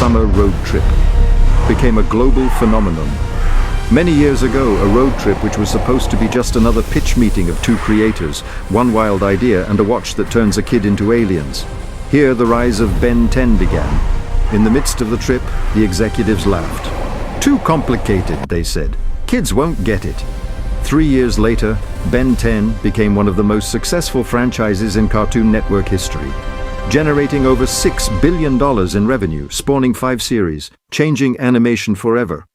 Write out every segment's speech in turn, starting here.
summer road trip became a global phenomenon. Many years ago, a road trip which was supposed to be just another pitch meeting of two creators, one wild idea and a watch that turns a kid into aliens. Here the rise of Ben 10 began. In the midst of the trip, the executives laughed. Too complicated, they said. Kids won't get it. 3 years later, Ben 10 became one of the most successful franchises in Cartoon Network history, generating over $6 billion in revenue, spawning 5 series, changing animation forever.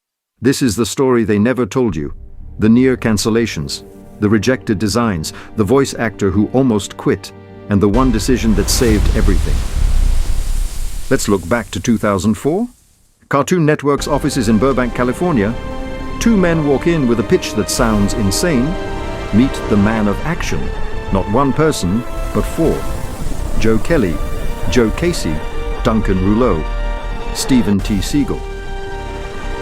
This is the story they never told you. The near cancellations, the rejected designs, the voice actor who almost quit, and the one decision that saved everything. Let's look back to 2004. Cartoon Network's offices in Burbank, California. 2 men walk in with a pitch that sounds insane. Meet the man of action. Not one person, but 4. Joe Kelly, Joe Casey, Duncan Rouleau, Stephen T. Siegel.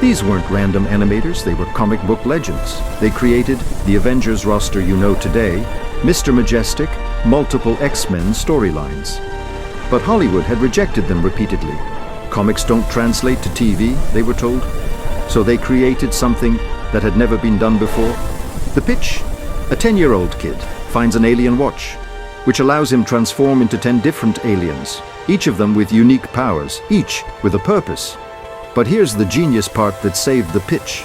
These weren't random animators, they were comic book legends. They created the Avengers roster you know today, Mr. Majestic, multiple X-Men storylines. But Hollywood had rejected them repeatedly. Comics don't translate to TV, they were told. So they created something that had never been done before. The pitch? A 10-year-old kid finds an alien watch, which allows him to transform into 10 different aliens, each of them with unique powers, each with a purpose. But here's the genius part that saved the pitch.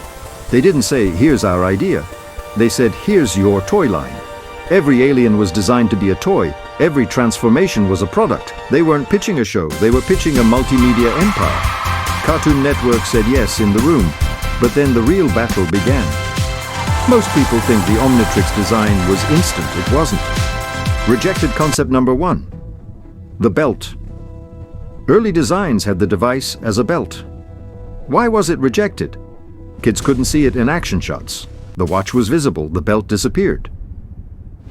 They didn't say, here's our idea. They said, here's your toy line. Every alien was designed to be a toy. Every transformation was a product. They weren't pitching a show, they were pitching a multimedia empire. Cartoon Network said yes in the room, but then the real battle began. Most people think the Omnitrix design was instant. It wasn't. Rejected concept number 1. The belt. Early designs had the device as a belt. Why was it rejected? Kids couldn't see it in action shots. The watch was visible, the belt disappeared.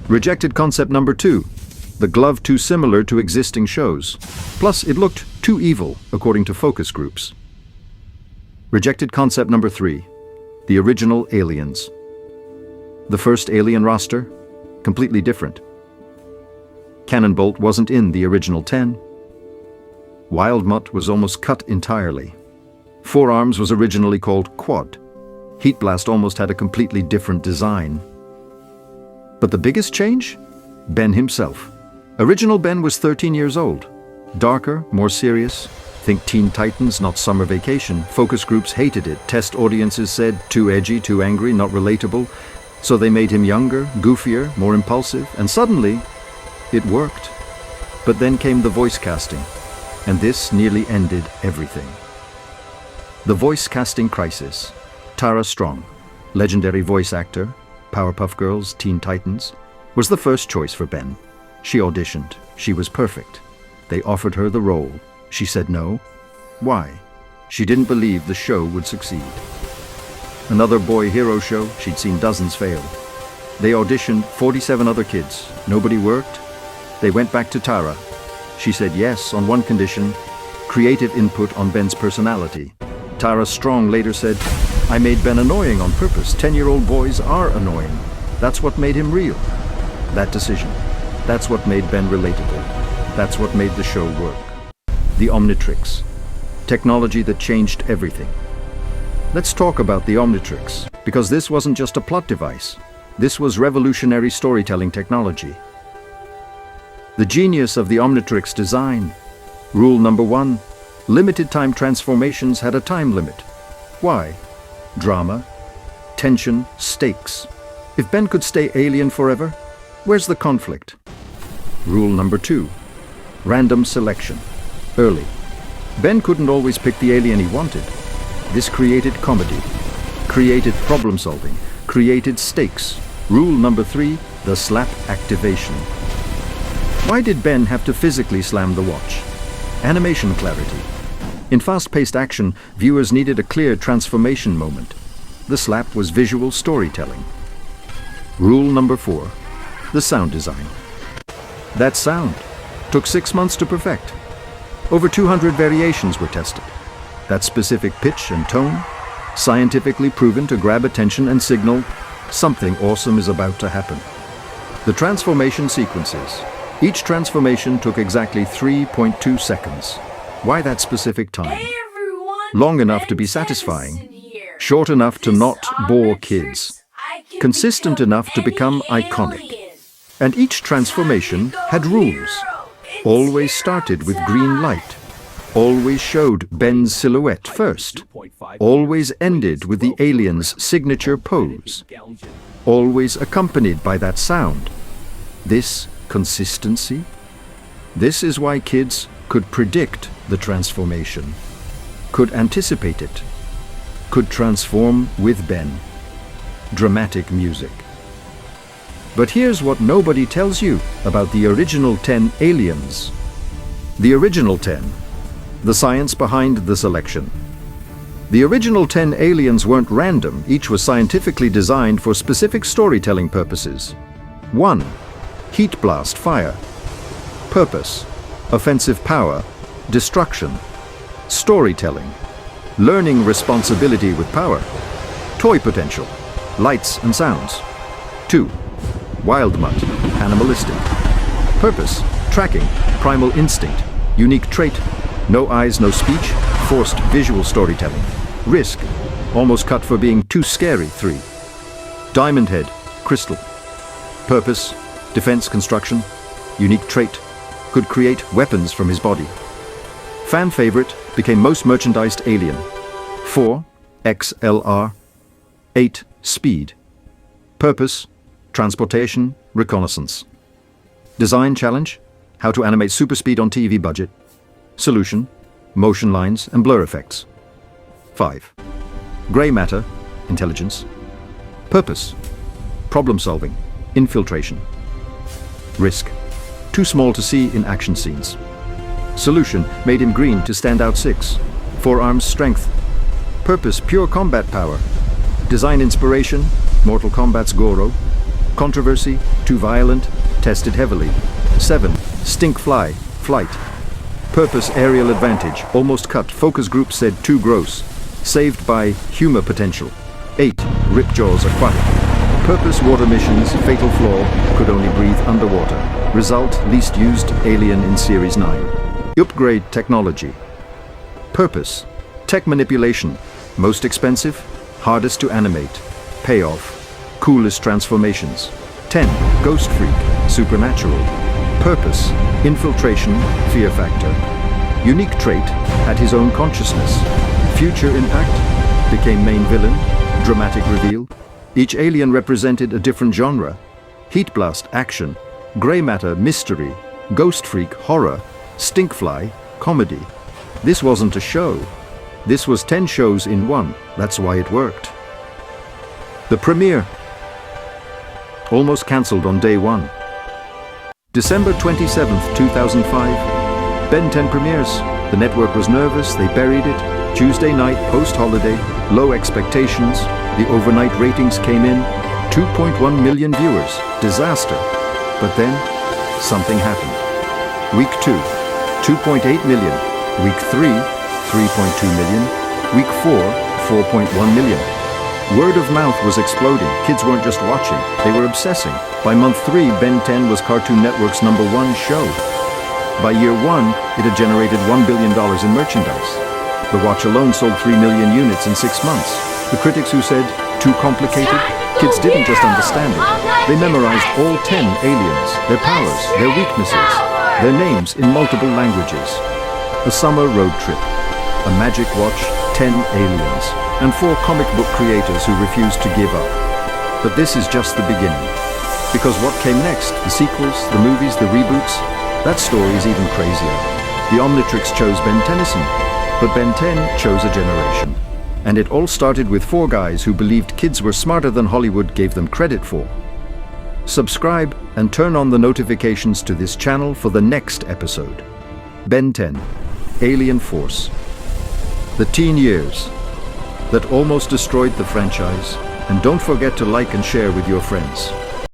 Rejected concept number 2. The glove too similar to existing shows. Plus, it looked too evil, according to focus groups. Rejected concept number 3. The original aliens. The first alien roster, completely different. Cannonbolt wasn't in the original 10. Wildmutt was almost cut entirely. Forearms was originally called Quad. Heat Blast almost had a completely different design. But the biggest change? Ben himself. Original Ben was 13 years old. Darker, more serious. Think Teen Titans, not Summer Vacation. Focus groups hated it. Test audiences said, too edgy, too angry, not relatable. So they made him younger, goofier, more impulsive, and suddenly, it worked. But then came the voice casting, and this nearly ended everything. The voice casting crisis. Tara Strong, legendary voice actor, Powerpuff Girls, Teen Titans, was the first choice for Ben. She auditioned. She was perfect. They offered her the role. She said no. Why? She didn't believe the show would succeed. Another boy hero show, she'd seen dozens fail. They auditioned 47 other kids. Nobody worked. They went back to Tara. She said yes on one condition, creative input on Ben's personality. Tara Strong later said, I made Ben annoying on purpose. 10-year-old boys are annoying. That's what made him real. That decision. That's what made Ben relatable. That's what made the show work. The Omnitrix. Technology that changed everything. Let's talk about the Omnitrix, because this wasn't just a plot device. This was revolutionary storytelling technology. The genius of the Omnitrix design. Rule number 1. Limited time transformations had a time limit. Why? Drama, tension, stakes. If Ben could stay alien forever, where's the conflict? Rule number 2. Random selection. Early. Ben couldn't always pick the alien he wanted. This created comedy, created problem solving, created stakes. Rule number 3. The slap activation. Why did Ben have to physically slam the watch? Animation clarity. In fast-paced action, viewers needed a clear transformation moment. The slap was visual storytelling. Rule number 4. The sound design. That sound took 6 months to perfect. Over 200 variations were tested. That specific pitch and tone, scientifically proven to grab attention and signal something awesome is about to happen. The transformation sequences. Each transformation took exactly 3.2 seconds. Why that specific time? Hey long enough to be satisfying, short enough to not bore kids, consistent enough to become iconic. And each transformation had rules. Always started with green light. Always showed Ben's silhouette first. Always ended with the alien's signature pose. Always accompanied by that sound. This consistency. This is why kids could predict the transformation, could anticipate it, could transform with Ben. Dramatic music. But here's what nobody tells you about the original 10 aliens. The original 10. The science behind the selection. The original 10 aliens weren't random, each was scientifically designed for specific storytelling purposes. 1. Heat blast fire. Purpose. Offensive power. Destruction. Storytelling. Learning responsibility with power. Toy potential. Lights and sounds. 2. Wild mutt. Animalistic. Purpose. Tracking. Primal instinct. Unique trait. No eyes, no speech. Forced visual storytelling. Risk. Almost cut for being too scary. 3. Diamond head. Crystal. Purpose. Defense construction. Unique trait. Could create weapons from his body. Fan favorite. Became most merchandised alien. 4. XLR. 8. Speed. Purpose. Transportation. Reconnaissance. Design challenge. How to animate super speed on TV budget. Solution. Motion lines and blur effects. 5. Gray matter. Intelligence. Purpose. Problem solving. Infiltration. Risk. Too small to see in action scenes. Solution. Made him green to stand out 6. Forearms strength. Purpose. Pure combat power. Design inspiration. Mortal Kombat's Goro. Controversy. Too violent. Tested heavily. 7. Stink fly. Flight. Purpose. Aerial advantage. Almost cut. Focus group said too gross. Saved by humor potential. 8. Ripjaws aquatic. Purpose. Water missions. Fatal flaw. Could only breathe underwater. Result. Least used alien in Series 9. Upgrade technology. Purpose. Tech manipulation. Most expensive. Hardest to animate. Payoff. Coolest transformations. 10. Ghost freak. Supernatural. Purpose. Infiltration. Fear factor. Unique trait. Had his own consciousness. Future impact. Became main villain. Dramatic reveal. Each alien represented a different genre. Heat blast. Action. Gray matter. Mystery. Ghost freak. Horror. Stinkfly. Comedy. This wasn't a show. This was 10 shows in one. That's why it worked. The premiere. Almost cancelled on day 1. December 27th, 2005. Ben 10 premieres. The network was nervous, they buried it. Tuesday night, post-holiday, low expectations. The overnight ratings came in. 2.1 million viewers. Disaster. But then, something happened. Week 2, 2.8 million. Week 3, 3.2 million. Week 4, 4.1 million. Word of mouth was exploding. Kids weren't just watching, they were obsessing. By month 3, Ben 10 was Cartoon Network's #1 show. By year 1, it had generated $1 billion in merchandise. The watch alone sold 3 million units in 6 months. The critics who said, too complicated, kids didn't just understand it. They memorized all 10 aliens, their powers, their weaknesses, their names in multiple languages. A summer road trip. A magic watch, 10 aliens. And 4 comic book creators who refused to give up. But this is just the beginning. Because what came next, the sequels, the movies, the reboots, that story is even crazier. The Omnitrix chose Ben Tennyson, but Ben 10 chose a generation. And it all started with 4 guys who believed kids were smarter than Hollywood gave them credit for. Subscribe and turn on the notifications to this channel for the next episode. Ben 10, Alien Force. The teen years that almost destroyed the franchise, and don't forget to like and share with your friends.